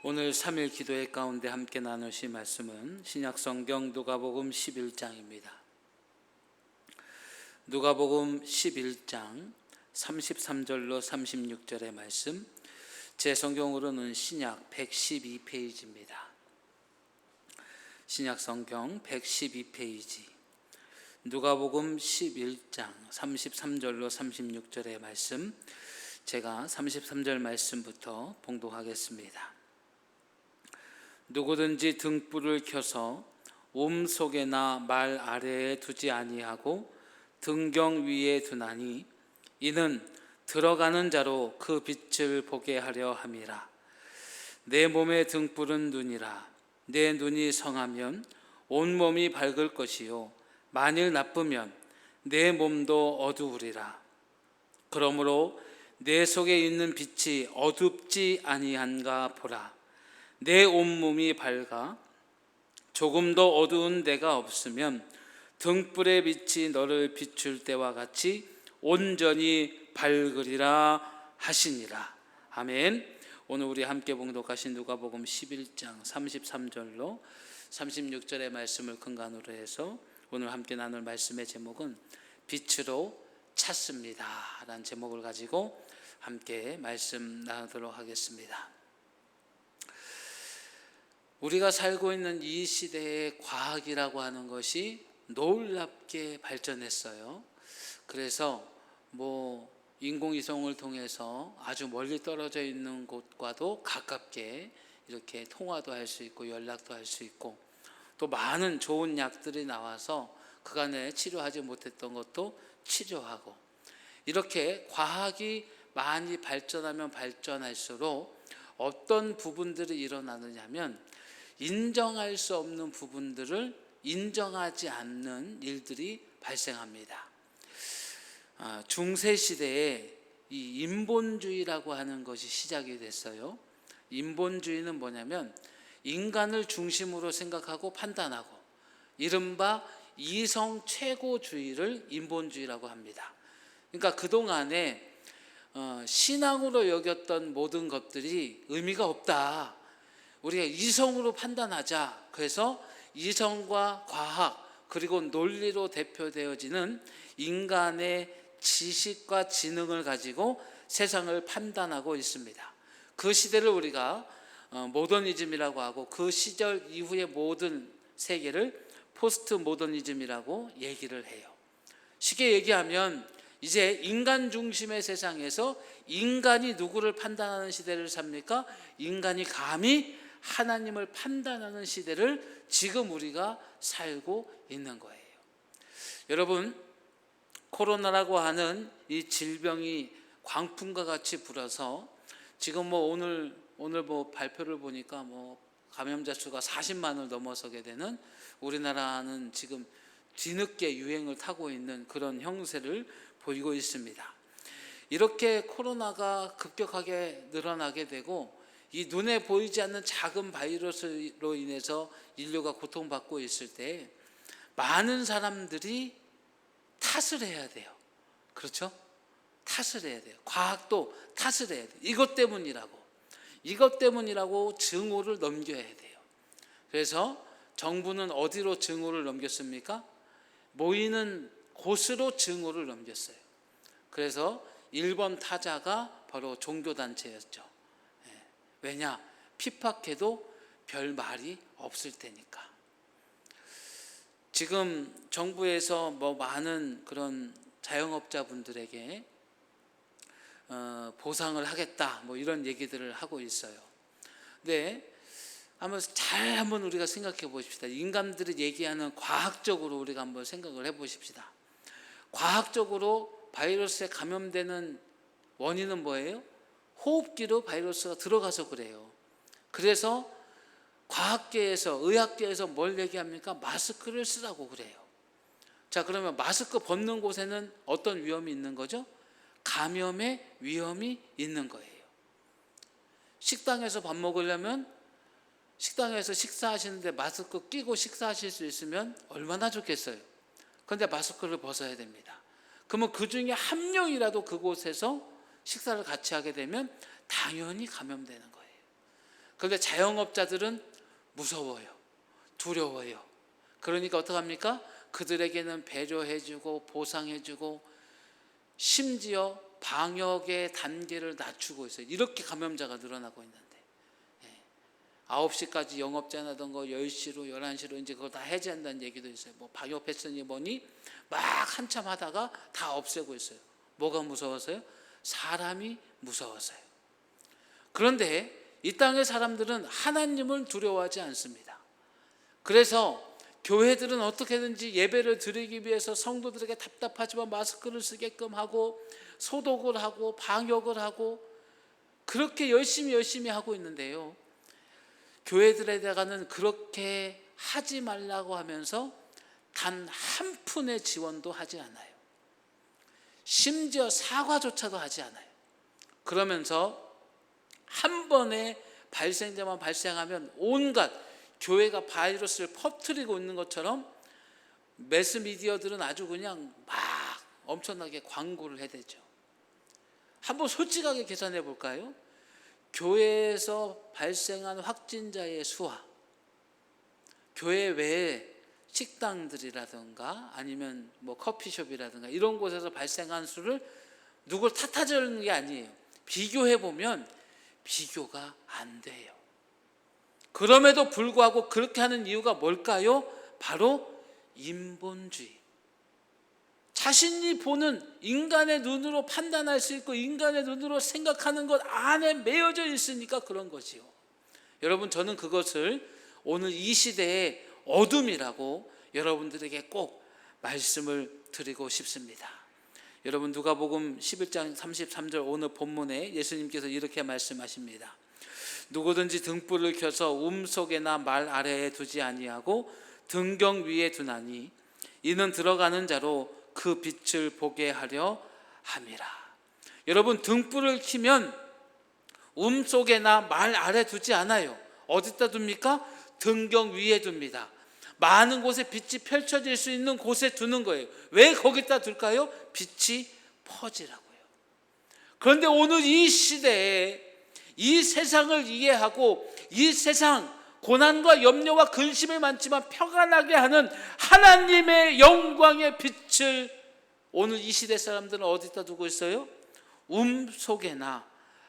오늘 3일 기도회 가운데 함께 나누실 말씀은 신약성경 누가복음 11장입니다. 누가복음 11장 33절로 36절의 말씀, 제 성경으로는 신약 112페이지입니다. 신약성경 112페이지 누가복음 11장 33절로 36절의 말씀, 제가 33절 말씀부터 봉독하겠습니다. 누구든지 등불을 켜서 옴 속에나 말 아래에 두지 아니하고 등경 위에 두나니 이는 들어가는 자로 그 빛을 보게 하려 함이라. 내 몸의 등불은 눈이라. 내 눈이 성하면 온 몸이 밝을 것이요 만일 나쁘면 내 몸도 어두우리라. 그러므로 내 속에 있는 빛이 어둡지 아니한가 보라. 내 온몸이 밝아 조금도 어두운 데가 없으면 등불의 빛이 너를 비출 때와 같이 온전히 밝으리라 하시니라. 아멘. 오늘 우리 함께 봉독하신 누가복음 11장 33절로 36절의 말씀을 근간으로 해서 오늘 함께 나눌 말씀의 제목은 빛으로 찾습니다 라는 제목을 가지고 함께 말씀 나누도록 하겠습니다. 우리가 살고 있는 이 시대의 과학이라고 하는 것이 놀랍게 발전했어요. 그래서 인공위성을 통해서 아주 멀리 떨어져 있는 곳과도 가깝게 이렇게 통화도 할 수 있고 연락도 할 수 있고, 또 많은 좋은 약들이 나와서 그간에 치료하지 못했던 것도 치료하고, 이렇게 과학이 많이 발전하면 발전할수록 어떤 부분들이 일어나느냐면 인정할 수 없는 부분들을 인정하지 않는 일들이 발생합니다. 중세시대에 이 인본주의라고 하는 것이 시작이 됐어요. 인본주의는 뭐냐면 인간을 중심으로 생각하고 판단하고, 이른바 이성 최고주의를 인본주의라고 합니다. 그러니까 그동안에 신앙으로 여겼던 모든 것들이 의미가 없다. 우리가 이성으로 판단하자. 그래서 이성과 과학 그리고 논리로 대표되어지는 인간의 지식과 지능을 가지고 세상을 판단하고 있습니다. 그 시대를 우리가 모더니즘이라고 하고, 그 시절 이후의 모든 세계를 포스트 모더니즘이라고 얘기를 해요. 쉽게 얘기하면 이제 인간 중심의 세상에서 인간이 누구를 판단하는 시대를 삽니까? 인간이 감히 하나님을 판단하는 시대를 지금 우리가 살고 있는 거예요. 여러분, 코로나라고 하는 이 질병이 광풍과 같이 불어서 지금 오늘 발표를 보니까 감염자 수가 40만을 넘어서게 되는, 우리나라는 지금 뒤늦게 유행을 타고 있는 그런 형세를 보이고 있습니다. 이렇게 코로나가 급격하게 늘어나게 되고, 이 눈에 보이지 않는 작은 바이러스로 인해서 인류가 고통받고 있을 때 많은 사람들이 탓을 해야 돼요. 그렇죠? 탓을 해야 돼요. 과학도 탓을 해야 돼요. 이것 때문이라고 증오를 넘겨야 돼요. 그래서 정부는 어디로 증오를 넘겼습니까? 모이는 곳으로 증오를 넘겼어요. 그래서 1번 타자가 바로 종교단체였죠. 왜냐? 핍박해도 별 말이 없을 테니까. 지금 정부에서 많은 그런 자영업자분들에게 보상을 하겠다 이런 얘기들을 하고 있어요. 근데 한번 우리가 생각해 보십시다. 인간들이 얘기하는 과학적으로 우리가 한번 생각을 해 보십시다. 과학적으로 바이러스에 감염되는 원인은 뭐예요? 호흡기로 바이러스가 들어가서 그래요. 그래서 과학계에서, 의학계에서 뭘 얘기합니까? 마스크를 쓰라고 그래요. 자, 그러면 마스크 벗는 곳에는 어떤 위험이 있는 거죠? 감염의 위험이 있는 거예요. 식당에서 밥 먹으려면, 식당에서 식사하시는데 마스크 끼고 식사하실 수 있으면 얼마나 좋겠어요. 그런데 마스크를 벗어야 됩니다. 그러면 그 중에 한 명이라도 그곳에서 식사를 같이 하게 되면 당연히 감염되는 거예요. 그런데 자영업자들은 무서워요. 두려워요. 그러니까 어떡합니까? 그들에게는 배려해주고 보상해주고 심지어 방역의 단계를 낮추고 있어요. 이렇게 감염자가 늘어나고 있는데 9시까지 영업 제한하던 거 10시로 11시로 이제 그걸 다 해제한다는 얘기도 있어요. 뭐 방역패스니 뭐니 막 한참 하다가 다 없애고 있어요. 뭐가 무서워서요? 사람이 무서워서요. 그런데 이 땅의 사람들은 하나님을 두려워하지 않습니다. 그래서 교회들은 어떻게든지 예배를 드리기 위해서 성도들에게 답답하지만 마스크를 쓰게끔 하고 소독을 하고 방역을 하고 그렇게 열심히 하고 있는데요, 교회들에다가는 그렇게 하지 말라고 하면서 단 한 푼의 지원도 하지 않아요. 심지어 사과조차도 하지 않아요. 그러면서 한 번에 발생자만 발생하면 온갖 교회가 바이러스를 퍼뜨리고 있는 것처럼 매스미디어들은 아주 그냥 막 엄청나게 광고를 해대죠. 한번 솔직하게 계산해 볼까요? 교회에서 발생한 확진자의 수와 교회 외에 식당들이라든가 아니면 뭐 커피숍이라든가 이런 곳에서 발생한 수를 누굴 탓하자는 게 아니에요. 비교해 보면 비교가 안 돼요. 그럼에도 불구하고 그렇게 하는 이유가 뭘까요? 바로 인본주의. 자신이 보는 인간의 눈으로 판단할 수 있고 인간의 눈으로 생각하는 것 안에 매여져 있으니까 그런 거지요. 여러분, 저는 그것을 오늘 이 시대의 어둠이라고 여러분들에게 꼭 말씀을 드리고 싶습니다. 여러분, 누가복음 11장 33절 오늘 본문에 예수님께서 이렇게 말씀하십니다. 누구든지 등불을 켜서 움속에나 말 아래에 두지 아니하고 등경 위에 두나니 이는 들어가는 자로 그 빛을 보게 하려 함이라. 여러분, 등불을 켜면 움속에나 말 아래 두지 않아요. 어디다 둡니까? 등경 위에 둡니다. 많은 곳에 빛이 펼쳐질 수 있는 곳에 두는 거예요. 왜 거기다 둘까요? 빛이 퍼지라고요. 그런데 오늘 이 시대에 이 세상을 이해하고 이 세상 고난과 염려와 근심이 많지만 평안하게 하는 하나님의 영광의 빛을 오늘 이 시대 사람들은 어디다 두고 있어요? 속에나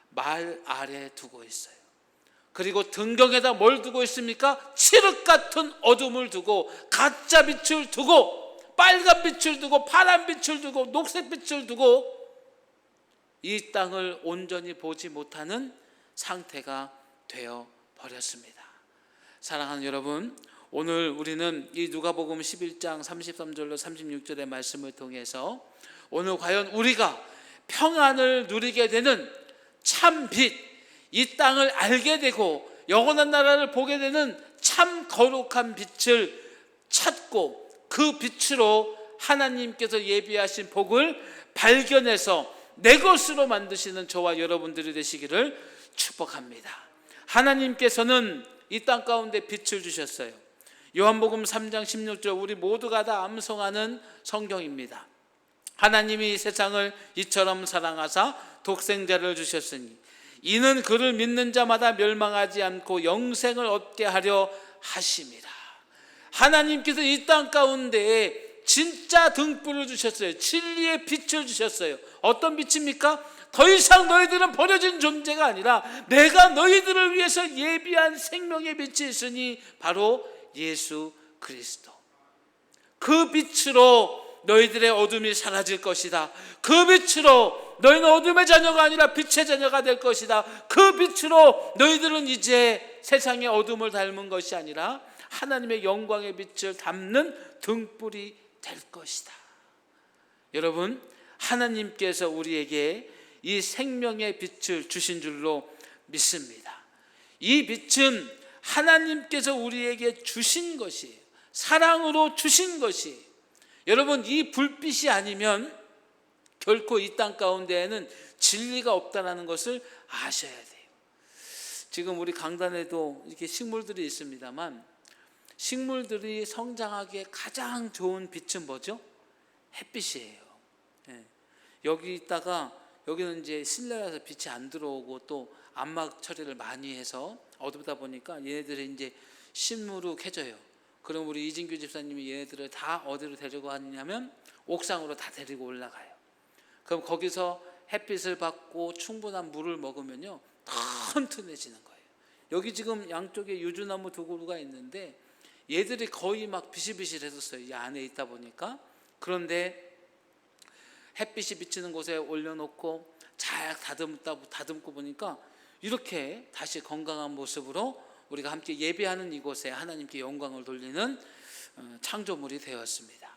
말 아래 두고 있어요. 그리고 등경에다 뭘 두고 있습니까? 칠흑 같은 어둠을 두고 가짜 빛을 두고 빨간 빛을 두고 파란 빛을 두고 녹색 빛을 두고 이 땅을 온전히 보지 못하는 상태가 되어 버렸습니다. 사랑하는 여러분, 오늘 우리는 이 누가복음 11장 33절로 36절의 말씀을 통해서 오늘 과연 우리가 평안을 누리게 되는 참 빛, 이 땅을 알게 되고 영원한 나라를 보게 되는 참 거룩한 빛을 찾고 그 빛으로 하나님께서 예비하신 복을 발견해서 내 것으로 만드시는 저와 여러분들이 되시기를 축복합니다. 하나님께서는 이 땅 가운데 빛을 주셨어요. 요한복음 3장 16절 우리 모두가 다 암송하는 성경입니다. 하나님이 세상을 이처럼 사랑하사 독생자를 주셨으니 이는 그를 믿는 자마다 멸망하지 않고 영생을 얻게 하려 하심이라. 하나님께서 이 땅 가운데에 진짜 등불을 주셨어요. 진리의 빛을 주셨어요. 어떤 빛입니까? 더 이상 너희들은 버려진 존재가 아니라 내가 너희들을 위해서 예비한 생명의 빛이 있으니 바로 예수 그리스도. 그 빛으로 너희들의 어둠이 사라질 것이다. 그 빛으로 너희는 어둠의 자녀가 아니라 빛의 자녀가 될 것이다. 그 빛으로 너희들은 이제 세상의 어둠을 닮은 것이 아니라 하나님의 영광의 빛을 담는 등불이 될 것이다. 여러분, 하나님께서 우리에게 이 생명의 빛을 주신 줄로 믿습니다. 이 빛은 하나님께서 우리에게 주신 것이에요. 사랑으로 주신 것이에요. 여러분, 이 불빛이 아니면 결코 이 땅 가운데에는 진리가 없다는 것을 아셔야 돼요. 지금 우리 강단에도 이렇게 식물들이 있습니다만 식물들이 성장하기에 가장 좋은 빛은 뭐죠? 햇빛이에요. 여기 있다가 여기는 이제 실내라서 빛이 안 들어오고 또 암막 처리를 많이 해서 어둡다 보니까 얘네들이 이제 실무로 켜져요. 그럼 우리 이진규 집사님이 얘네들을 다 어디로 데리고 가느냐면 옥상으로 다 데리고 올라가요. 그럼 거기서 햇빛을 받고 충분한 물을 먹으면요 튼튼해지는 거예요. 여기 지금 양쪽에 유주나무 두 그루가 있는데 얘들이 거의 막 비실비실해졌어요. 이 안에 있다 보니까. 그런데 햇빛이 비치는 곳에 올려놓고 잘 다듬고 보니까 이렇게 다시 건강한 모습으로 우리가 함께 예배하는 이곳에 하나님께 영광을 돌리는 창조물이 되었습니다.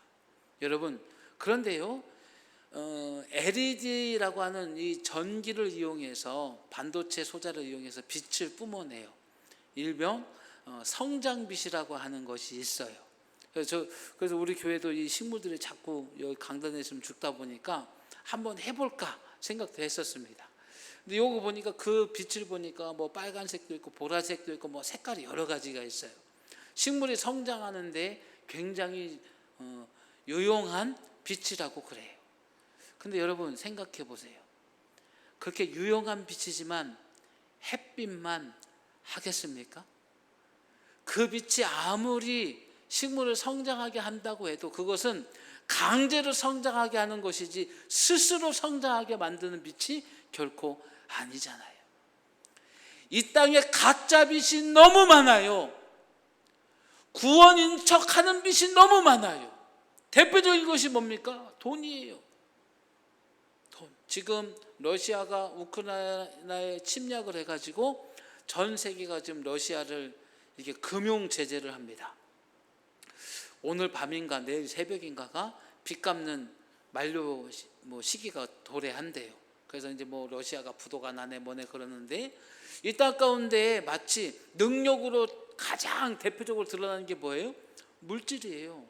여러분, 그런데요 LED라고 하는 이 전기를 이용해서 반도체 소자를 이용해서 빛을 뿜어내요. 일명 성장빛이라고 하는 것이 있어요. 그래서 우리 교회도 이 식물들이 자꾸 여기 강단에 있으면 죽다 보니까 한번 해볼까 생각도 했었습니다. 근데 요거 보니까 그 빛을 보니까 뭐 빨간색도 있고 보라색도 있고 뭐 색깔이 여러 가지가 있어요. 식물이 성장하는데 굉장히 유용한 빛이라고 그래요. 근데 여러분 생각해 보세요. 그렇게 유용한 빛이지만 햇빛만 하겠습니까? 그 빛이 아무리 식물을 성장하게 한다고 해도 그것은 강제로 성장하게 하는 것이지 스스로 성장하게 만드는 빛이 결코 아니잖아요. 이 땅에 가짜 빛이 너무 많아요. 구원인 척하는 빛이 너무 많아요. 대표적인 것이 뭡니까? 돈이에요. 돈. 지금 러시아가 우크라이나에 침략을 해가지고 전 세계가 지금 러시아를 이렇게 금융 제재를 합니다. 오늘 밤인가 내일 새벽인가가 빚 갚는 만료 시기가 도래한대요. 그래서 이제 뭐 러시아가 부도가 나네 뭐네 그러는데 이 땅 가운데 마치 능력으로 가장 대표적으로 드러나는 게 뭐예요? 물질이에요.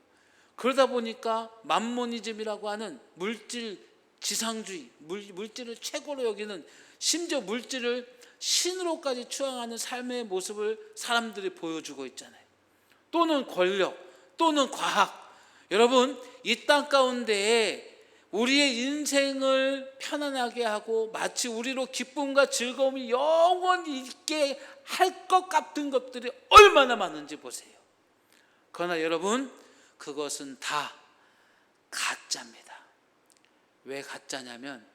그러다 보니까 맘모니즘이라고 하는 물질 지상주의, 물질을 최고로 여기는, 심지어 물질을 신으로까지 추앙하는 삶의 모습을 사람들이 보여주고 있잖아요. 또는 권력, 또는 과학. 여러분, 이 땅 가운데에 우리의 인생을 편안하게 하고 마치 우리로 기쁨과 즐거움이 영원히 있게 할 것 같은 것들이 얼마나 많은지 보세요. 그러나 여러분, 그것은 다 가짜입니다. 왜 가짜냐면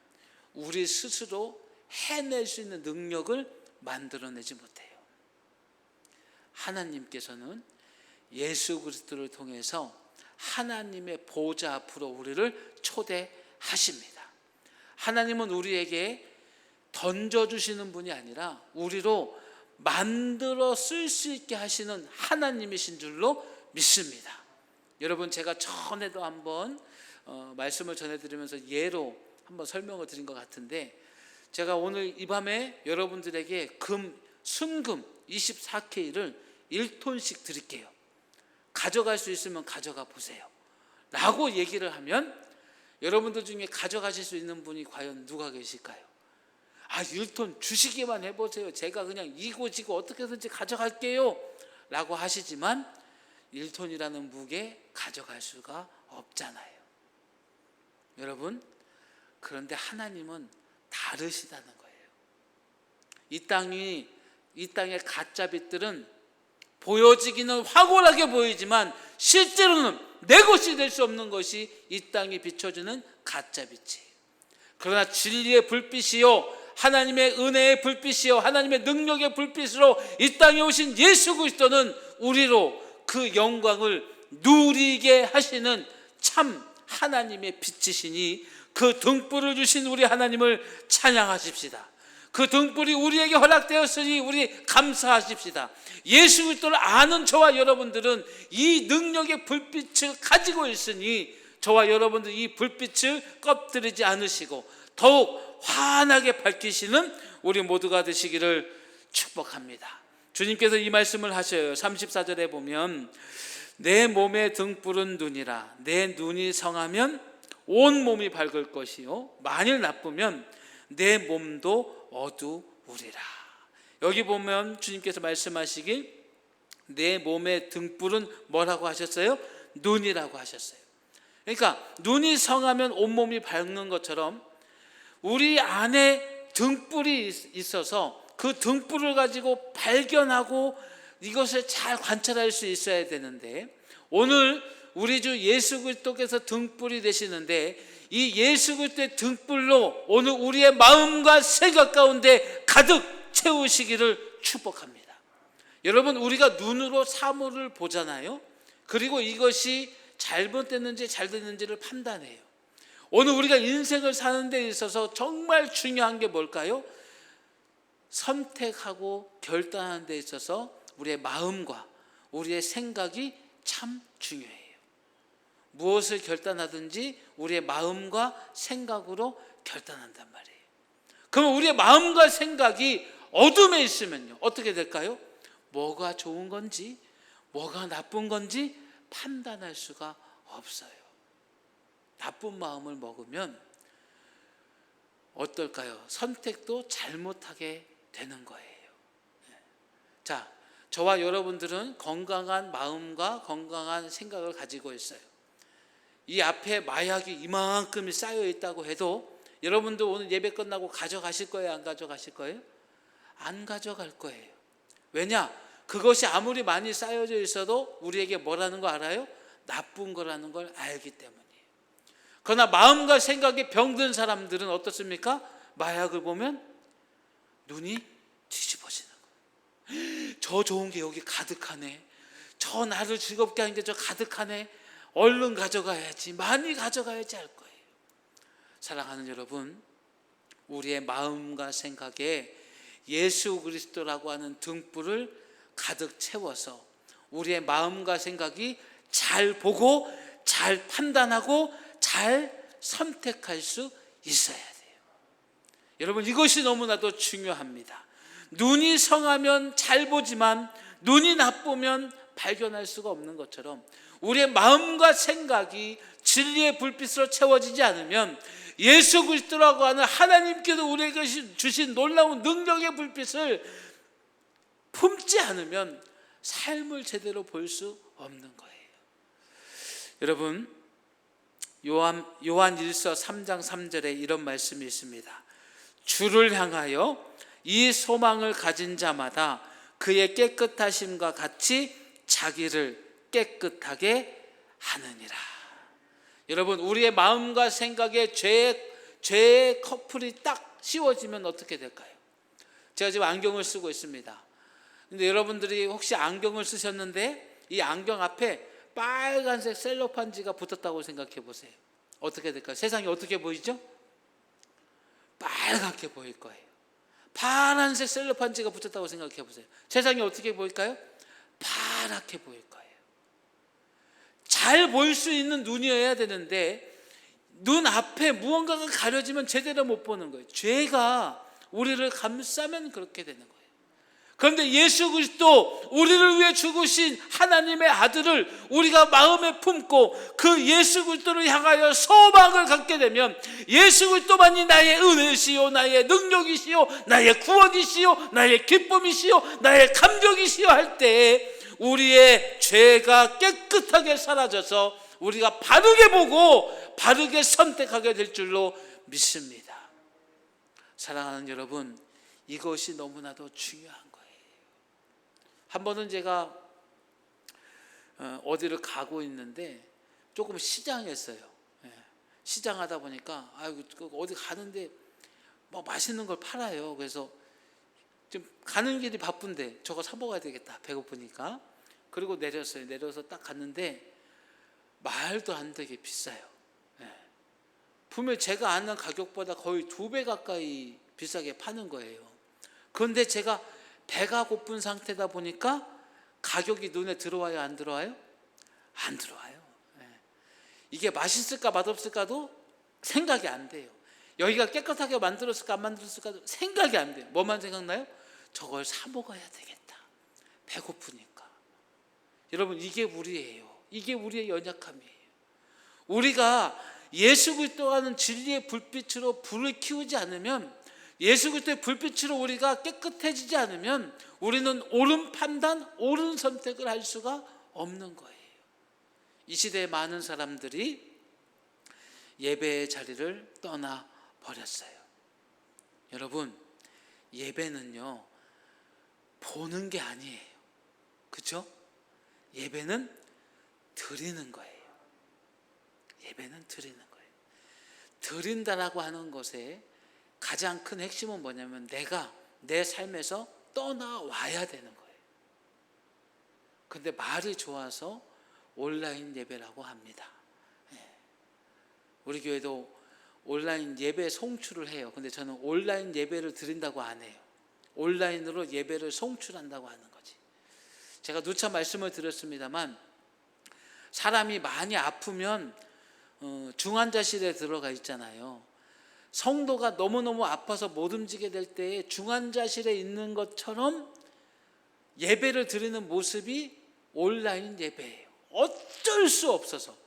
우리 스스로 해낼 수 있는 능력을 만들어내지 못해요. 하나님께서는 예수 그리스도를 통해서 하나님의 보좌 앞으로 우리를 초대하십니다. 하나님은 우리에게 던져주시는 분이 아니라 우리로 만들어 쓸 수 있게 하시는 하나님이신 줄로 믿습니다. 여러분, 제가 전에도 한번 말씀을 전해드리면서 예로 한번 설명을 드린 것 같은데, 제가 오늘 이 밤에 여러분들에게 순금 24K를 1톤씩 드릴게요. 가져갈 수 있으면 가져가 보세요 라고 얘기를 하면 여러분들 중에 가져가실 수 있는 분이 과연 누가 계실까요? 1톤 주시기만 해보세요. 제가 그냥 이고지고 어떻게든지 가져갈게요 라고 하시지만 1톤이라는 무게 가져갈 수가 없잖아요. 여러분, 그런데 하나님은 다르시다는 거예요. 이 땅의 가짜 빛들은 보여지기는 확고하게 보이지만 실제로는 내 것이 될 수 없는 것이 이 땅에 비춰주는 가짜 빛이에요. 그러나 진리의 불빛이요, 하나님의 은혜의 불빛이요, 하나님의 능력의 불빛으로 이 땅에 오신 예수 그리스도는 우리로 그 영광을 누리게 하시는 참 하나님의 빛이시니 그 등불을 주신 우리 하나님을 찬양하십시다. 그 등불이 우리에게 허락되었으니 우리 감사하십시다. 예수 그리스도를 아는 저와 여러분들은 이 능력의 불빛을 가지고 있으니 저와 여러분들 이 불빛을 꺼뜨리지 않으시고 더욱 환하게 밝히시는 우리 모두가 되시기를 축복합니다. 주님께서 이 말씀을 하셔요. 34절에 보면 내 몸의 등불은 눈이라. 내 눈이 성하면 온 몸이 밝을 것이요 만일 나쁘면 내 몸도 어두우리라. 여기 보면 주님께서 말씀하시길 내 몸의 등불은 뭐라고 하셨어요? 눈이라고 하셨어요. 그러니까 눈이 성하면 온몸이 밝는 것처럼 우리 안에 등불이 있어서 그 등불을 가지고 발견하고 이것을 잘 관찰할 수 있어야 되는데, 오늘 우리 주 예수 그리스도께서 등불이 되시는데 이 예수 그리스도의 등불로 오늘 우리의 마음과 생각 가운데 가득 채우시기를 축복합니다. 여러분, 우리가 눈으로 사물을 보잖아요. 그리고 이것이 잘못됐는지 잘 됐는지를 판단해요. 오늘 우리가 인생을 사는 데 있어서 정말 중요한 게 뭘까요? 선택하고 결단하는 데 있어서 우리의 마음과 우리의 생각이 참 중요해요. 무엇을 결단하든지 우리의 마음과 생각으로 결단한단 말이에요. 그럼 우리의 마음과 생각이 어둠에 있으면요, 어떻게 될까요? 뭐가 좋은 건지 뭐가 나쁜 건지 판단할 수가 없어요. 나쁜 마음을 먹으면 어떨까요? 선택도 잘못하게 되는 거예요. 자, 저와 여러분들은 건강한 마음과 건강한 생각을 가지고 있어요. 이 앞에 마약이 이만큼이 쌓여 있다고 해도 여러분들 오늘 예배 끝나고 가져가실 거예요? 안 가져가실 거예요? 안 가져갈 거예요. 왜냐? 그것이 아무리 많이 쌓여져 있어도 우리에게 뭐라는 거 알아요? 나쁜 거라는 걸 알기 때문이에요. 그러나 마음과 생각에 병든 사람들은 어떻습니까? 마약을 보면 눈이 뒤집어지는 거예요. 저 좋은 게 여기 가득하네. 저 나를 즐겁게 하는 게 저 가득하네. 얼른 가져가야지, 많이 가져가야지 할 거예요. 사랑하는 여러분, 우리의 마음과 생각에 예수 그리스도라고 하는 등불을 가득 채워서 우리의 마음과 생각이 잘 보고 잘 판단하고 잘 선택할 수 있어야 돼요. 여러분, 이것이 너무나도 중요합니다. 눈이 성하면 잘 보지만 눈이 나쁘면 발견할 수가 없는 것처럼 우리의 마음과 생각이 진리의 불빛으로 채워지지 않으면 예수 그리스도라고 하는 하나님께서 우리에게 주신 놀라운 능력의 불빛을 품지 않으면 삶을 제대로 볼 수 없는 거예요. 여러분, 요한일서 3장 3절에 이런 말씀이 있습니다. 주를 향하여 이 소망을 가진 자마다 그의 깨끗하심과 같이 자기를 깨끗하게 하느니라. 여러분, 우리의 마음과 생각에 죄의 커플이 딱 씌워지면 어떻게 될까요? 제가 지금 안경을 쓰고 있습니다. 근데 여러분들이 혹시 안경을 쓰셨는데 이 안경 앞에 빨간색 셀로판지가 붙었다고 생각해 보세요. 어떻게 될까요? 세상이 어떻게 보이죠? 빨갛게 보일 거예요. 파란색 셀로판지가 붙었다고 생각해 보세요. 세상이 어떻게 보일까요? 파랗게 보일 거예요. 잘 보일 수 있는 눈이어야 되는데 눈 앞에 무언가가 가려지면 제대로 못 보는 거예요. 죄가 우리를 감싸면 그렇게 되는 거예요. 그런데 예수 그리스도, 우리를 위해 죽으신 하나님의 아들을 우리가 마음에 품고 그 예수 그리스도를 향하여 소망을 갖게 되면 예수 그리스도만이 나의 은혜시요, 나의 능력이시요, 나의 구원이시요, 나의 기쁨이시요, 나의 감격이시요 할 때 우리의 죄가 깨끗하게 사라져서 우리가 바르게 보고 바르게 선택하게 될 줄로 믿습니다. 사랑하는 여러분, 이것이 너무나도 중요한 거예요. 한 번은 제가 어디를 가고 있는데 조금 시장했어요. 시장하다 보니까 어디 가는데 뭐 맛있는 걸 팔아요. 그래서 좀 가는 길이 바쁜데 저거 사 먹어야 되겠다, 배고프니까. 그리고 내렸어요. 내려서 딱 갔는데 말도 안 되게 비싸요. 분명히 제가 아는 가격보다 거의 2배 가까이 비싸게 파는 거예요. 그런데 제가 배가 고픈 상태다 보니까 가격이 눈에 들어와요, 안 들어와요? 안 들어와요. 이게 맛있을까 맛없을까도 생각이 안 돼요. 여기가 깨끗하게 만들었을까 안 만들었을까도 생각이 안 돼요. 뭐만 생각나요? 저걸 사 먹어야 되겠다, 배고프니까. 여러분, 이게 우리예요. 이게 우리의 연약함이에요. 우리가 예수 그리스도라는 진리의 불빛으로 불을 키우지 않으면, 예수 그리스도의 불빛으로 우리가 깨끗해지지 않으면 우리는 옳은 판단, 옳은 선택을 할 수가 없는 거예요. 이 시대에 많은 사람들이 예배의 자리를 떠나버렸어요. 여러분, 예배는요 보는 게 아니에요. 그렇죠? 예배는 드리는 거예요. 예배는 드리는 거예요. 드린다라고 하는 것에 가장 큰 핵심은 뭐냐면 내가 내 삶에서 떠나와야 되는 거예요. 근데 말이 좋아서 온라인 예배라고 합니다. 우리 교회도 온라인 예배 송출을 해요. 근데 저는 온라인 예배를 드린다고 안 해요. 온라인으로 예배를 송출한다고 하는 거지. 제가 누차 말씀을 드렸습니다만 사람이 많이 아프면 중환자실에 들어가 있잖아요. 성도가 너무너무 아파서 못 움직이게 될 때에 중환자실에 있는 것처럼 예배를 드리는 모습이 온라인 예배예요. 어쩔 수 없어서.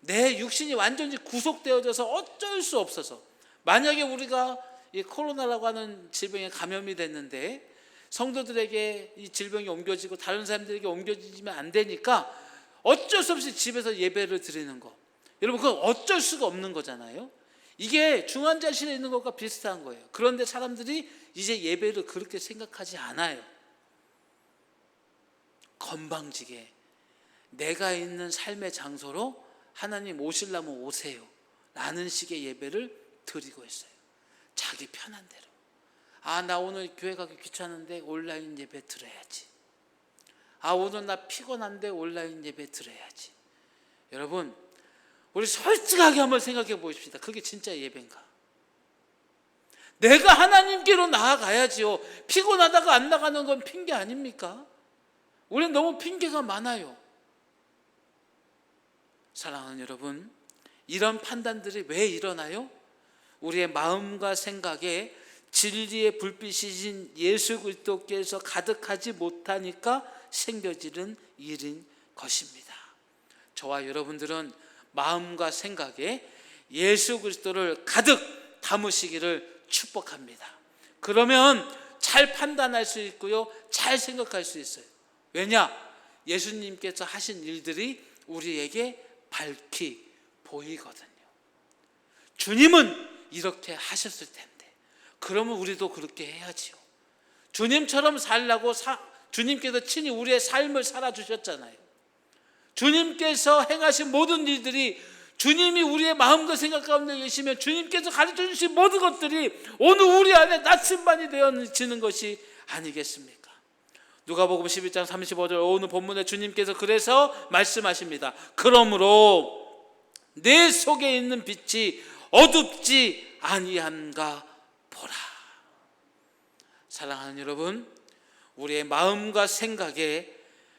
내 육신이 완전히 구속되어져서 어쩔 수 없어서. 만약에 우리가 이 코로나라고 하는 질병에 감염이 됐는데 성도들에게 이 질병이 옮겨지고 다른 사람들에게 옮겨지면 안 되니까 어쩔 수 없이 집에서 예배를 드리는 거. 여러분, 그건 어쩔 수가 없는 거잖아요. 이게 중환자실에 있는 것과 비슷한 거예요. 그런데 사람들이 이제 예배를 그렇게 생각하지 않아요. 건방지게 내가 있는 삶의 장소로 하나님 오시려면 오세요 라는 식의 예배를 드리고 있어요. 자기 편한 대로. 나 오늘 교회 가기 귀찮은데 온라인 예배 들어야지. 오늘 나 피곤한데 온라인 예배 들어야지. 여러분, 우리 솔직하게 한번 생각해 보십시다. 그게 진짜 예배인가? 내가 하나님께로 나아가야지요. 피곤하다가 안 나가는 건 핑계 아닙니까? 우리는 너무 핑계가 많아요. 사랑하는 여러분, 이런 판단들이 왜 일어나요? 우리의 마음과 생각에 진리의 불빛이신 예수 그리스도께서 가득하지 못하니까 생겨지는 일인 것입니다. 저와 여러분들은 마음과 생각에 예수 그리스도를 가득 담으시기를 축복합니다. 그러면 잘 판단할 수 있고요, 잘 생각할 수 있어요. 왜냐? 예수님께서 하신 일들이 우리에게 밝히 보이거든요. 주님은 이렇게 하셨을 텐데 그러면 우리도 그렇게 해야지요. 주님처럼 살라고 주님께서 친히 우리의 삶을 살아주셨잖아요. 주님께서 행하신 모든 일들이, 주님이 우리의 마음과 생각 가운데 계시면 주님께서 가르쳐 주신 모든 것들이 오늘 우리 안에 나침반이 되어지는 것이 아니겠습니까? 누가복음 11장 35절 오늘 본문에 주님께서 그래서 말씀하십니다. 그러므로 내 속에 있는 빛이 어둡지 아니한가 보라. 사랑하는 여러분, 우리의 마음과 생각에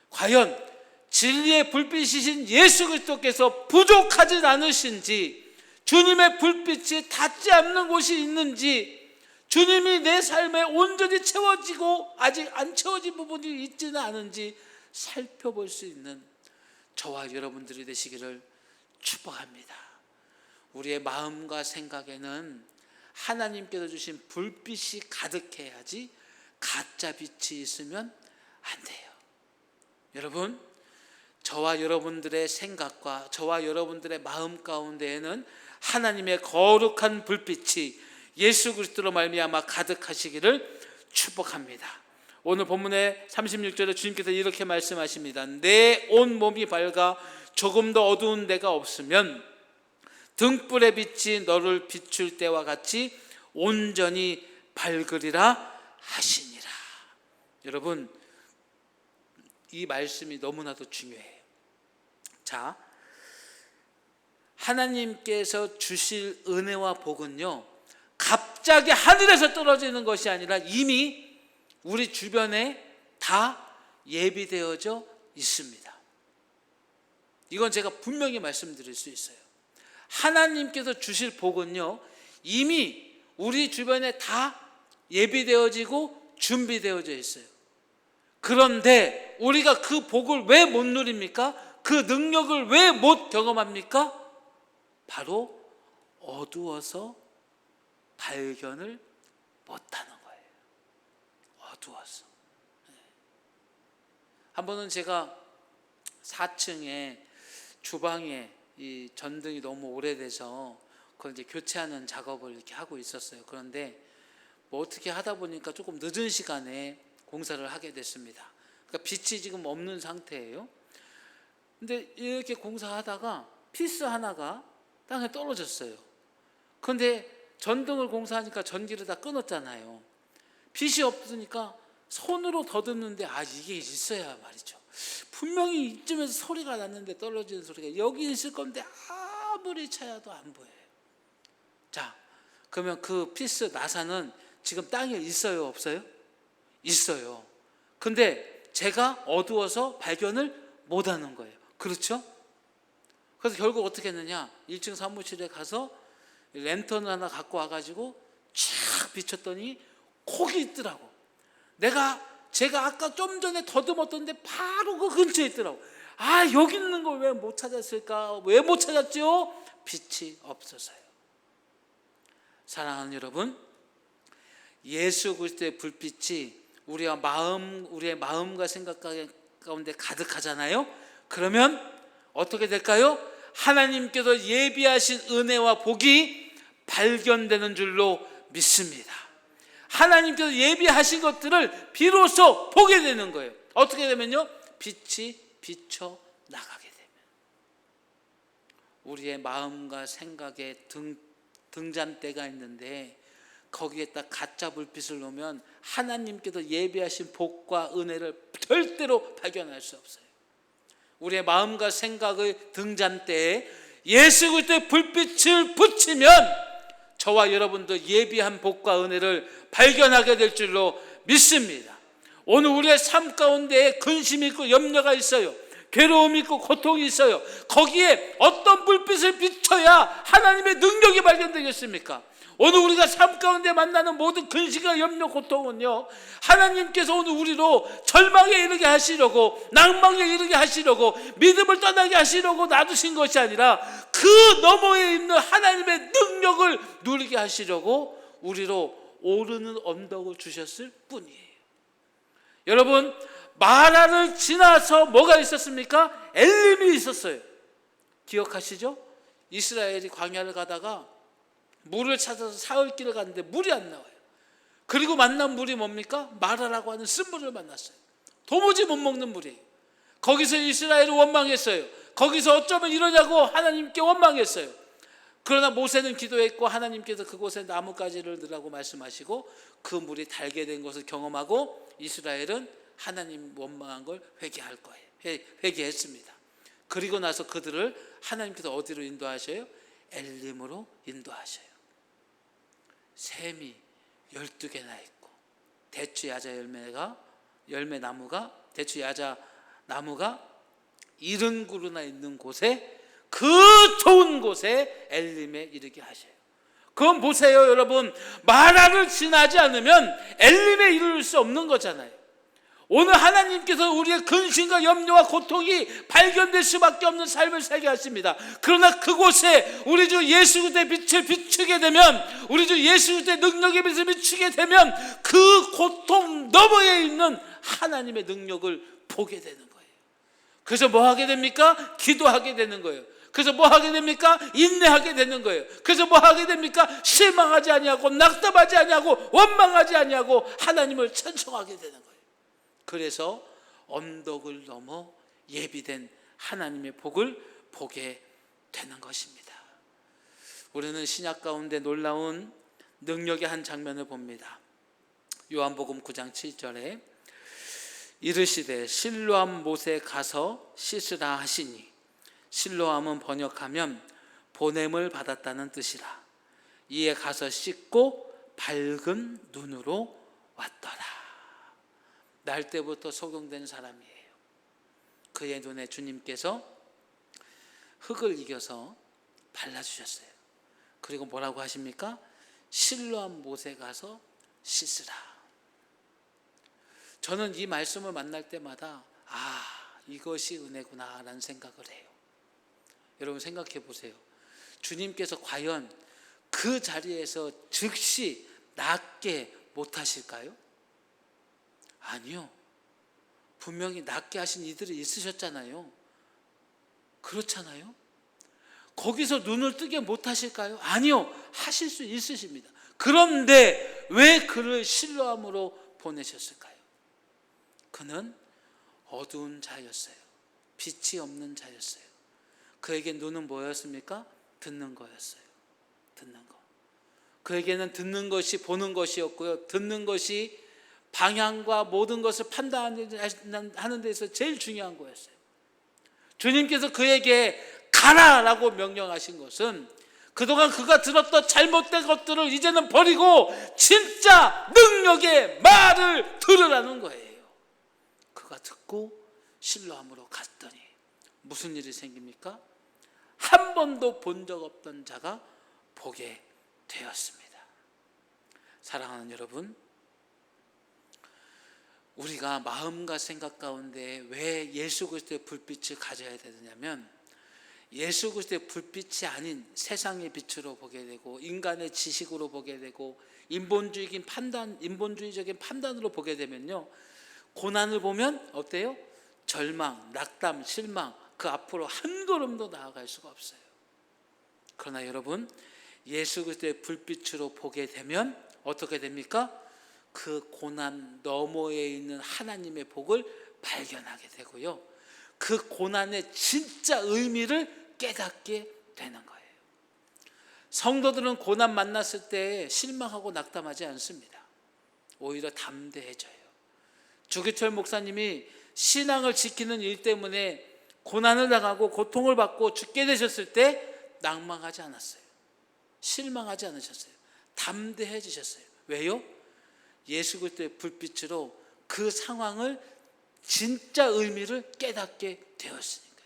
과연 진리의 불빛이신 예수 그리스도께서 부족하지 않으신지, 주님의 불빛이 닿지 않는 곳이 있는지, 주님이 내 삶에 온전히 채워지고 아직 안 채워진 부분이 있지는 않은지 살펴볼 수 있는 저와 여러분들이 되시기를 축복합니다. 우리의 마음과 생각에는 하나님께서 주신 불빛이 가득해야지 가짜 빛이 있으면 안 돼요. 여러분, 저와 여러분들의 생각과 저와 여러분들의 마음 가운데에는 하나님의 거룩한 불빛이 예수 그리스도로 말미암아 가득하시기를 축복합니다. 오늘 본문의 36절에 주님께서 이렇게 말씀하십니다. 내 온 몸이 밝아 조금 더 어두운 데가 없으면 등불의 빛이 너를 비출 때와 같이 온전히 밝으리라 하시니라. 여러분, 이 말씀이 너무나도 중요해요. 자, 하나님께서 주실 은혜와 복은요, 갑자기 하늘에서 떨어지는 것이 아니라 이미 우리 주변에 다 예비되어져 있습니다. 이건 제가 분명히 말씀드릴 수 있어요. 하나님께서 주실 복은요, 이미 우리 주변에 다 예비되어지고 준비되어져 있어요. 그런데 우리가 그 복을 왜 못 누립니까? 그 능력을 왜 못 경험합니까? 바로 어두워서 발견을 못하는 거예요. 어두워서. 한 번은 제가 4층에 주방에 이 전등이 너무 오래돼서 그걸 이제 교체하는 작업을 이렇게 하고 있었어요. 그런데 뭐 어떻게 하다 보니까 조금 늦은 시간에 공사를 하게 됐습니다. 그러니까 빛이 지금 없는 상태예요. 근데 이렇게 공사하다가 피스 하나가 땅에 떨어졌어요. 그런데 전등을 공사하니까 전기를 다 끊었잖아요. 빛이 없으니까 손으로 더듬는데 이게 있어야 말이죠. 분명히 이쯤에서 소리가 났는데 떨어지는 소리가 여기 있을 건데 아무리 찾아도 안 보여요. 자, 그러면 그 피스 나사는 지금 땅에 있어요, 없어요? 있어요. 근데 제가 어두워서 발견을 못하는 거예요. 그렇죠? 그래서 결국 어떻게 했느냐, 1층 사무실에 가서 랜턴을 하나 갖고 와가지고 쫙 비췄더니 거기 있더라고. 제가 아까 좀 전에 더듬었던데 바로 그 근처에 있더라고. 여기 있는 걸 왜 못 찾았을까? 왜 못 찾았죠? 빛이 없어서요. 사랑하는 여러분, 예수 그리스도의 불빛이 우리의 마음과 생각 가운데 가득하잖아요. 그러면 어떻게 될까요? 하나님께서 예비하신 은혜와 복이 발견되는 줄로 믿습니다. 하나님께서 예비하신 것들을 비로소 보게 되는 거예요. 어떻게 되면요? 빛이 비쳐 나가게 되면 우리의 마음과 생각에 등잔대가 있는데 거기에 딱 가짜 불빛을 놓으면 하나님께서 예비하신 복과 은혜를 절대로 발견할 수 없어요. 우리의 마음과 생각의 등잔대에 예수 그리스도의 불빛을 붙이면 저와 여러분도 예비한 복과 은혜를 발견하게 될 줄로 믿습니다. 오늘 우리의 삶 가운데 근심이 있고 염려가 있어요. 괴로움이 있고 고통이 있어요. 거기에 어떤 불빛을 비춰야 하나님의 능력이 발견되겠습니까? 오늘 우리가 삶 가운데 만나는 모든 근심과 염려, 고통은요, 하나님께서 오늘 우리로 절망에 이르게 하시려고, 낭망에 이르게 하시려고, 믿음을 떠나게 하시려고 놔두신 것이 아니라 그 너머에 있는 하나님의 능력을 누리게 하시려고 우리로 오르는 언덕을 주셨을 뿐이에요. 여러분, 마라를 지나서 뭐가 있었습니까? 엘림이 있었어요. 기억하시죠? 이스라엘이 광야를 가다가 물을 찾아서 사흘길을 갔는데 물이 안 나와요. 그리고 만난 물이 뭡니까? 마라라고 하는 쓴물을 만났어요. 도무지 못 먹는 물이에요. 거기서 이스라엘이 원망했어요. 거기서 어쩌면 이러냐고 하나님께 원망했어요. 그러나 모세는 기도했고 하나님께서 그곳에 나뭇가지를 넣으라고 말씀하시고 그 물이 달게 된 것을 경험하고 이스라엘은 하나님 원망한 걸 회개할 거예요. 회개했습니다. 그리고 나서 그들을 하나님께서 어디로 인도하셔요? 엘림으로 인도하셔요. 샘이 12개나 있고 대추 야자 열매 나무가 대추 야자 나무가 70그루나 있는 곳에, 그 좋은 곳에 엘림에 이르게 하셔요. 그건 보세요, 여러분. 마라를 지나지 않으면 엘림에 이를 수 없는 거잖아요. 오늘 하나님께서 우리의 근심과 염려와 고통이 발견될 수밖에 없는 삶을 살게 하십니다. 그러나 그곳에 우리 주 예수 그리스도의 빛을 비추게 되면, 우리 주 예수 그리스도의 능력의 빛을 비추게 되면 그 고통 너머에 있는 하나님의 능력을 보게 되는 거예요. 그래서 뭐 하게 됩니까? 기도하게 되는 거예요. 그래서 뭐 하게 됩니까? 인내하게 되는 거예요. 그래서 뭐 하게 됩니까? 실망하지 아니하고 낙담하지 아니하고 원망하지 아니하고 하나님을 찬송하게 되는 거예요. 그래서 언덕을 넘어 예비된 하나님의 복을 보게 되는 것입니다. 우리는 신약 가운데 놀라운 능력의 한 장면을 봅니다. 요한복음 9장 7절에 이르시되 실로암 못에 가서 씻으라 하시니, 실로암은 번역하면 보냄을 받았다는 뜻이라. 이에 가서 씻고 밝은 눈으로 왔더라. 날 때부터 소경된 사람이에요. 그의 눈에 주님께서 흙을 이겨서 발라주셨어요. 그리고 뭐라고 하십니까? 실로암 못에 가서 씻으라. 저는 이 말씀을 만날 때마다 이것이 은혜구나 라는 생각을 해요. 여러분 생각해 보세요. 주님께서 과연 그 자리에서 즉시 낫게 못하실까요? 아니요. 분명히 낫게 하신 이들이 있으셨잖아요. 그렇잖아요. 거기서 눈을 뜨게 못하실까요? 아니요, 하실 수 있으십니다. 그런데 왜 그를 실로암으로 보내셨을까요? 그는 어두운 자였어요. 빛이 없는 자였어요. 그에게 눈은 뭐였습니까? 듣는 거였어요. 듣는 거. 그에게는 듣는 것이 보는 것이었고요, 듣는 것이 방향과 모든 것을 판단하는 데서 제일 중요한 거였어요. 주님께서 그에게 가라라고 명령하신 것은 그동안 그가 들었던 잘못된 것들을 이제는 버리고 진짜 능력의 말을 들으라는 거예요. 그가 듣고 실로암으로 갔더니 무슨 일이 생깁니까? 한 번도 본 적 없던 자가 보게 되었습니다. 사랑하는 여러분, 우리가 마음과 생각 가운데 왜 예수 그리스도의 불빛을 가져야 되느냐면, 예수 그리스도의 불빛이 아닌 세상의 빛으로 보게 되고 인간의 지식으로 보게 되고 인본주의적인 판단으로 보게 되면요, 고난을 보면 어때요? 절망, 낙담, 실망, 그 앞으로 한 걸음도 나아갈 수가 없어요. 그러나 여러분, 예수 그리스도의 불빛으로 보게 되면 어떻게 됩니까? 그 고난 너머에 있는 하나님의 복을 발견하게 되고요, 그 고난의 진짜 의미를 깨닫게 되는 거예요. 성도들은 고난 만났을 때 실망하고 낙담하지 않습니다. 오히려 담대해져요. 주기철 목사님이 신앙을 지키는 일 때문에 고난을 당하고 고통을 받고 죽게 되셨을 때 낭망하지 않았어요. 실망하지 않으셨어요. 담대해지셨어요. 왜요? 예수 그리스도의 불빛으로 그 상황을 진짜 의미를 깨닫게 되었으니까요.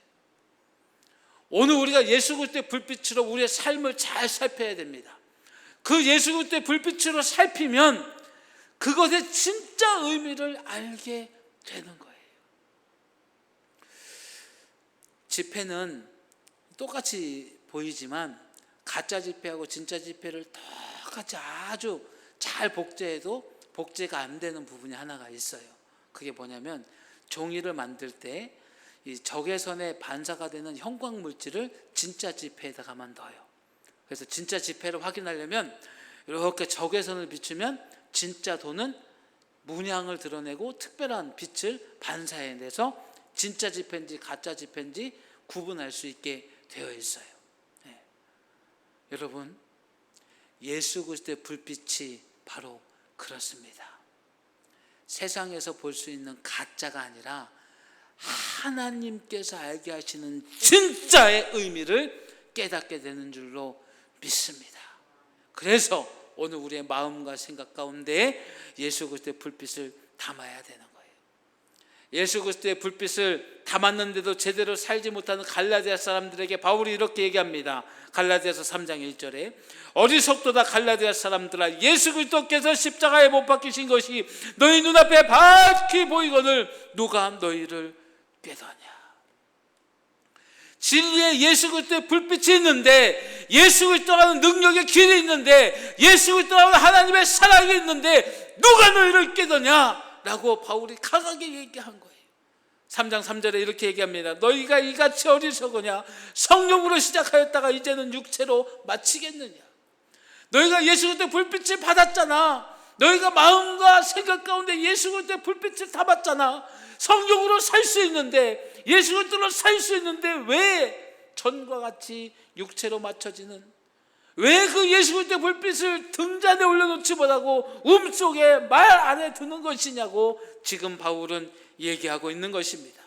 오늘 우리가 예수 그리스도의 불빛으로 우리의 삶을 잘 살펴야 됩니다. 그 예수 그리스도의 불빛으로 살피면 그것의 진짜 의미를 알게 되는 거예요. 지폐는 똑같이 보이지만 가짜 지폐하고 진짜 지폐를 똑같이 아주 잘 복제해도 복제가 안 되는 부분이 하나가 있어요. 그게 뭐냐면, 종이를 만들 때 이 적외선의 반사가 되는 형광 물질을 진짜 지폐에다가만 넣어요. 그래서 진짜 지폐를 확인하려면 이렇게 적외선을 비추면 진짜 돈은 문양을 드러내고 특별한 빛을 반사해내서 진짜 지폐인지 가짜 지폐인지 구분할 수 있게 되어 있어요. 네. 여러분, 예수 그리스도의 불빛이 바로 그렇습니다. 세상에서 볼 수 있는 가짜가 아니라 하나님께서 알게 하시는 진짜의 의미를 깨닫게 되는 줄로 믿습니다. 그래서 오늘 우리의 마음과 생각 가운데 예수 그리스도의 불빛을 담아야 되는 거예요. 예수 그리스도의 불빛을 담았는데도 제대로 살지 못하는 갈라디아 사람들에게 바울이 이렇게 얘기합니다. 갈라디아서 3장 1절에 어리석도다 갈라디아 사람들아, 예수 그리스도께서 십자가에 못 박히신 것이 너희 눈앞에 밝히 보이거늘 누가 너희를 꾀더냐. 진리의 예수 그리스도의 불빛이 있는데, 예수 그리스도라는 능력의 길이 있는데, 예수 그리스도라는 하나님의 사랑이 있는데 누가 너희를 꾀더냐 라고 바울이 강하게 얘기한 거예요. 3장 3절에 이렇게 얘기합니다. 너희가 이같이 어리석으냐? 성령으로 시작하였다가 이제는 육체로 마치겠느냐? 너희가 예수 그리스도의 불빛을 받았잖아. 너희가 마음과 생각 가운데 예수 그리스도의 불빛을 담았잖아. 성령으로 살 수 있는데, 예수 그리스도로 살 수 있는데 왜 전과 같이 육체로 맞춰지는, 왜 그 예수 그리스도의 불빛을 등잔에 올려놓지 못하고 속에 말 안에 두는 것이냐고 지금 바울은 얘기하고 있는 것입니다.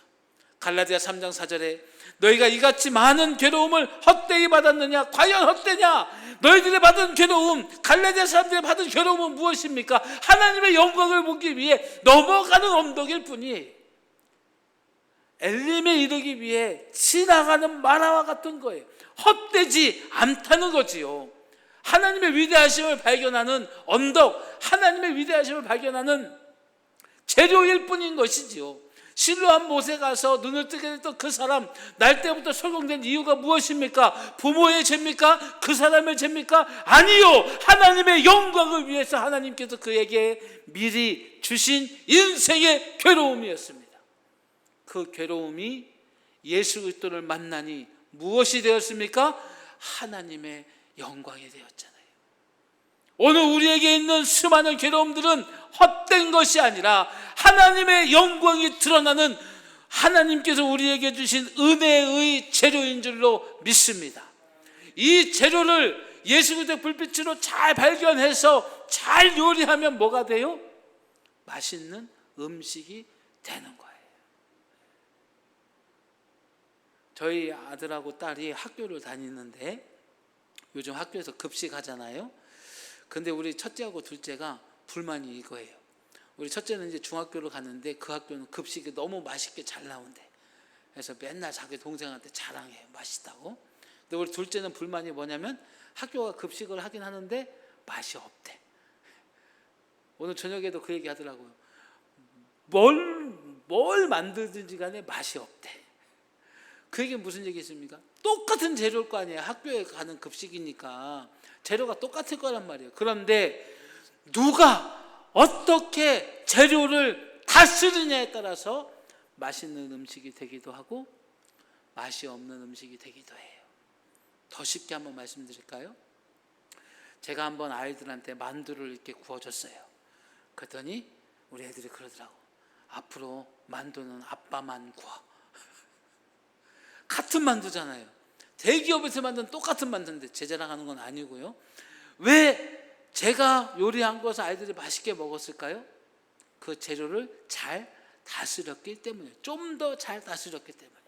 갈라디아 3장 4절에 너희가 이같이 많은 괴로움을 헛되이 받았느냐? 과연 헛되냐? 너희들이 받은 괴로움, 갈라디아 사람들이 받은 괴로움은 무엇입니까? 하나님의 영광을 보기 위해 넘어가는 언덕일 뿐이에요. 엘림에 이르기 위해 지나가는 마라와 같은 거예요. 헛되지 않다는 거지요. 하나님의 위대하심을 발견하는 언덕, 하나님의 위대하심을 발견하는 재료일 뿐인 것이지요. 실로암 못에 가서 눈을 뜨게 됐던 그 사람, 날 때부터 설명된 이유가 무엇입니까? 부모의 죄입니까? 그 사람의 죄입니까? 아니요, 하나님의 영광을 위해서 하나님께서 그에게 미리 주신 인생의 괴로움이었습니다. 그 괴로움이 예수 그리스도를 만나니 무엇이 되었습니까? 하나님의 영광이 되었잖아요. 오늘 우리에게 있는 수많은 괴로움들은 헛된 것이 아니라 하나님의 영광이 드러나는 하나님께서 우리에게 주신 은혜의 재료인 줄로 믿습니다. 이 재료를 예수 그리스도의 불빛으로 잘 발견해서 잘 요리하면 뭐가 돼요? 맛있는 음식이 되는 거예요. 저희 아들하고 딸이 학교를 다니는데 요즘 학교에서 급식하잖아요. 근데 우리 첫째하고 둘째가 불만이 이거예요. 우리 첫째는 이제 중학교를 갔는데 그 학교는 급식이 너무 맛있게 잘 나온대. 그래서 맨날 자기 동생한테 자랑해요. 맛있다고. 근데 우리 둘째는 불만이 뭐냐면 학교가 급식을 하긴 하는데 맛이 없대. 오늘 저녁에도 그 얘기 하더라고요. 뭘 만들든지 간에 맛이 없대. 그 얘기는 무슨 얘기겠습니까? 똑같은 재료일 거 아니에요. 학교에 가는 급식이니까 재료가 똑같을 거란 말이에요. 그런데 누가 어떻게 재료를 다스리냐에 따라서 맛있는 음식이 되기도 하고 맛이 없는 음식이 되기도 해요. 더 쉽게 한번 말씀드릴까요? 제가 한번 아이들한테 만두를 이렇게 구워줬어요. 그랬더니 우리 애들이 그러더라고. 앞으로 만두는 아빠만 구워. 같은 만두잖아요. 대기업에서 만든 똑같은 만두인데 제 자랑하는 건 아니고요. 왜 제가 요리한 것을 아이들이 맛있게 먹었을까요? 그 재료를 잘 다스렸기 때문에, 좀 더 잘 다스렸기 때문에.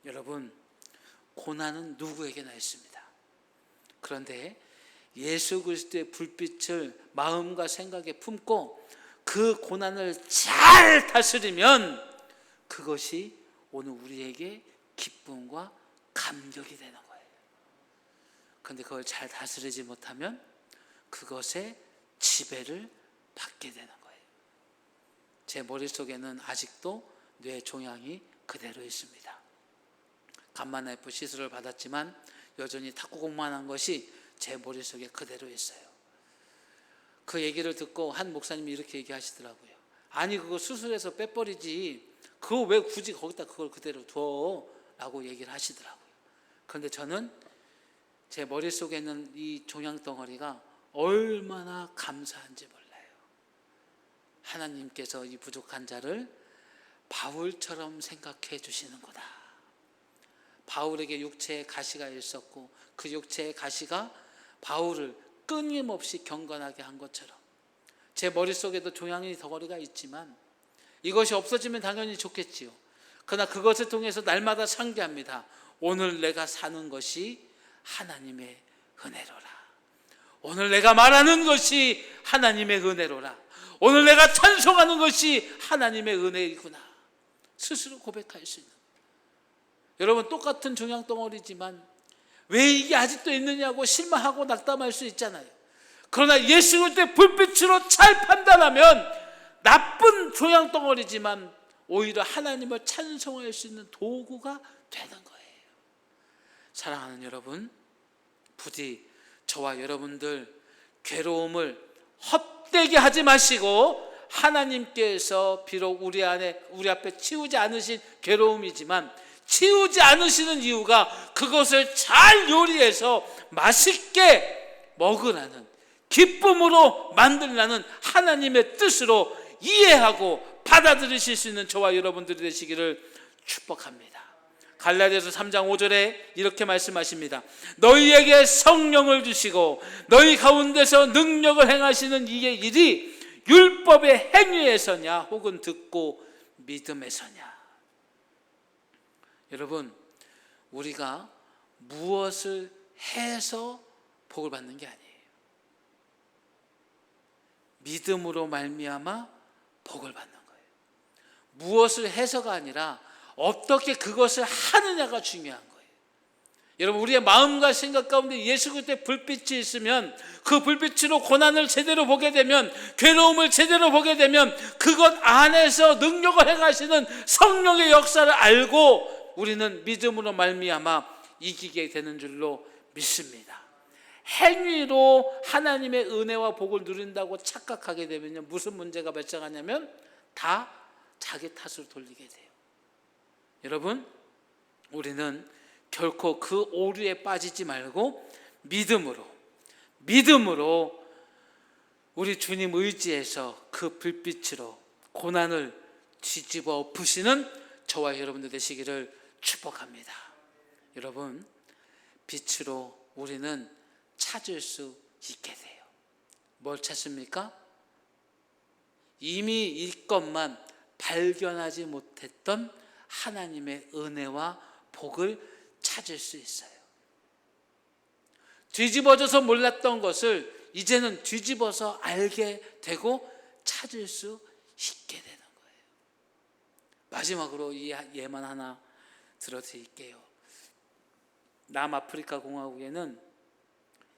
여러분, 고난은 누구에게나 있습니다. 그런데 예수 그리스도의 불빛을 마음과 생각에 품고 그 고난을 잘 다스리면 그것이 오늘 우리에게 기쁨과 감격이 되는 거예요. 그런데 그걸 잘 다스리지 못하면 그것에 지배를 받게 되는 거예요. 제 머릿속에는 아직도 뇌 종양이 그대로 있습니다. 간만 F 시술을 받았지만 여전히 탁구공만 한 것이 제 머릿속에 그대로 있어요. 그 얘기를 듣고 한 목사님이 이렇게 얘기하시더라고요. 아니 그거 수술해서 빼버리지 그거 왜 굳이 거기다 그걸 그대로 둬? 라고 얘기를 하시더라고요. 그런데 저는 제 머릿속에 있는 이 종양덩어리가 얼마나 감사한지 몰라요. 하나님께서 이 부족한 자를 바울처럼 생각해 주시는구나. 바울에게 육체의 가시가 있었고 그 육체의 가시가 바울을 끊임없이 경건하게 한 것처럼 제 머릿속에도 종양의 덩어리가 있지만 이것이 없어지면 당연히 좋겠지요. 그러나 그것을 통해서 날마다 상기합니다. 오늘 내가 사는 것이 하나님의 은혜로라. 오늘 내가 말하는 것이 하나님의 은혜로라. 오늘 내가 찬송하는 것이 하나님의 은혜이구나. 스스로 고백할 수 있는. 여러분, 똑같은 종양덩어리지만 왜 이게 아직도 있느냐고 실망하고 낙담할 수 있잖아요. 그러나 예수 그리스도의 불빛으로 잘 판단하면 나쁜 종양덩어리지만 오히려 하나님을 찬송할 수 있는 도구가 되는 거예요. 사랑하는 여러분, 부디 저와 여러분들 괴로움을 헛되게 하지 마시고 하나님께서 비록 우리 앞에 치우지 않으신 괴로움이지만 치우지 않으시는 이유가 그것을 잘 요리해서 맛있게 먹으라는, 기쁨으로 만들라는 하나님의 뜻으로 이해하고 받아들이실 수 있는 저와 여러분들이 되시기를 축복합니다. 갈라디아서 3장 5절에 이렇게 말씀하십니다. 너희에게 성령을 주시고 너희 가운데서 능력을 행하시는 이의 일이 율법의 행위에서냐 혹은 듣고 믿음에서냐. 여러분, 우리가 무엇을 해서 복을 받는 게 아니에요. 믿음으로 말미암아 복을 받는 거예요. 무엇을 해서가 아니라 어떻게 그것을 하느냐가 중요한 거예요. 여러분, 우리의 마음과 생각 가운데 예수 그리스도의 불빛이 있으면 그 불빛으로 고난을 제대로 보게 되면, 괴로움을 제대로 보게 되면 그것 안에서 능력을 행하시는 성령의 역사를 알고 우리는 믿음으로 말미암아 이기게 되는 줄로 믿습니다. 행위로 하나님의 은혜와 복을 누린다고 착각하게 되면요, 무슨 문제가 발생하냐면 다 자기 탓으로 돌리게 돼요. 여러분, 우리는 결코 그 오류에 빠지지 말고 믿음으로 우리 주님 의지해서 그 불빛으로 고난을 뒤집어 엎으시는 저와 여러분들 되시기를 축복합니다. 여러분, 빛으로 우리는 찾을 수 있게 돼요. 뭘 찾습니까? 이미 이것만 발견하지 못했던 하나님의 은혜와 복을 찾을 수 있어요. 뒤집어져서 몰랐던 것을 이제는 뒤집어서 알게 되고 찾을 수 있게 되는 거예요. 마지막으로 이 예만 하나 들어드릴게요. 남아프리카 공화국에는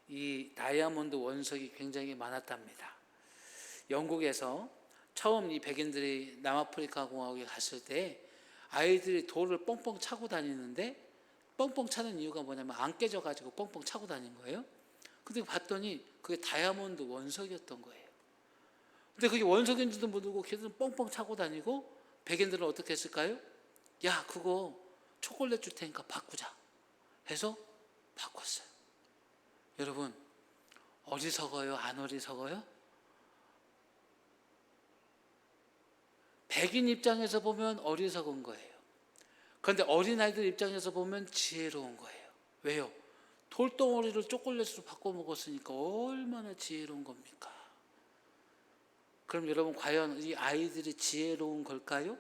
이 다이아몬드 원석이 굉장히 많았답니다. 영국에서 처음 이 백인들이 남아프리카 공화국에 갔을 때 아이들이 돌을 뻥뻥 차고 다니는데, 뻥뻥 차는 이유가 뭐냐면 안 깨져가지고 뻥뻥 차고 다닌 거예요. 근데 봤더니 그게 다이아몬드 원석이었던 거예요. 근데 그게 원석인지도 모르고 걔들은 뻥뻥 차고 다니고, 백인들은 어떻게 했을까요? 야, 그거 초콜릿 줄 테니까 바꾸자 해서 바꿨어요. 여러분, 어리석어요? 안 어리석어요? 백인 입장에서 보면 어리석은 거예요. 그런데 어린아이들 입장에서 보면 지혜로운 거예요. 왜요? 돌덩어리를 초콜릿으로 바꿔 먹었으니까 얼마나 지혜로운 겁니까? 그럼 여러분, 과연 이 아이들이 지혜로운 걸까요?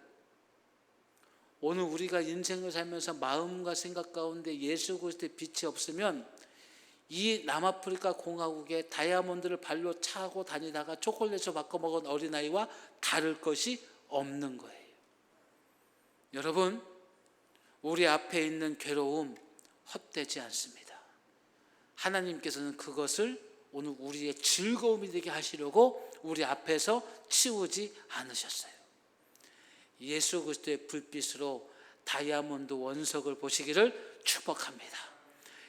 오늘 우리가 인생을 살면서 마음과 생각 가운데 예수 그리스도의 빛이 없으면 이 남아프리카 공화국의 다이아몬드를 발로 차고 다니다가 초콜릿을 바꿔 먹은 어린아이와 다를 것이 없는 거예요. 여러분, 우리 앞에 있는 괴로움 헛되지 않습니다. 하나님께서는 그것을 오늘 우리의 즐거움이 되게 하시려고 우리 앞에서 치우지 않으셨어요. 예수 그리스도의 불빛으로 다이아몬드 원석을 보시기를 축복합니다.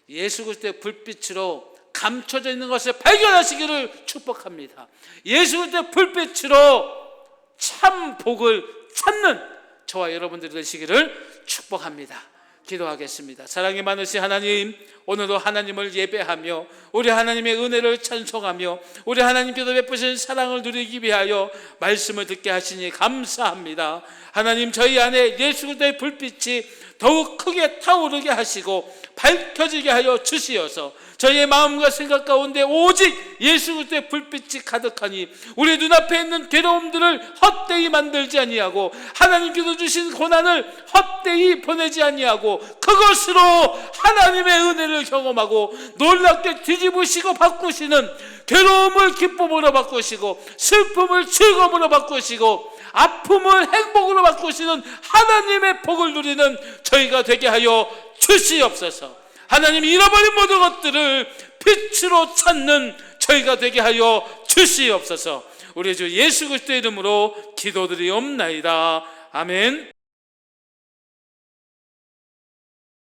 예수 그리스도의 불빛으로 감춰져 있는 것을 발견하시기를 축복합니다. 예수 그리스도의 불빛으로 참 복을 찾는 저와 여러분들이 되시기를 축복합니다. 기도하겠습니다. 사랑이 많으신 하나님, 오늘도 하나님을 예배하며 우리 하나님의 은혜를 찬송하며 우리 하나님께서 베푸신 사랑을 누리기 위하여 말씀을 듣게 하시니 감사합니다. 하나님, 저희 안에 예수 그리스도의 불빛이 더욱 크게 타오르게 하시고 밝혀지게 하여 주시어서 저희의 마음과 생각 가운데 오직 예수 그리스도의 불빛이 가득하니 우리 눈앞에 있는 괴로움들을 헛되이 만들지 아니하고 하나님께서 주신 고난을 헛되이 보내지 아니하고 그것으로 하나님의 은혜를 경험하고 놀랍게 뒤집으시고 바꾸시는, 괴로움을 기쁨으로 바꾸시고 슬픔을 즐거움으로 바꾸시고 아픔을 행복으로 바꾸시는 하나님의 복을 누리는 저희가 되게 하여 주시옵소서. 하나님, 잃어버린 모든 것들을 빛으로 찾는 저희가 되게 하여 주시옵소서. 우리 주 예수 그리스도의 이름으로 기도드리옵나이다. 아멘.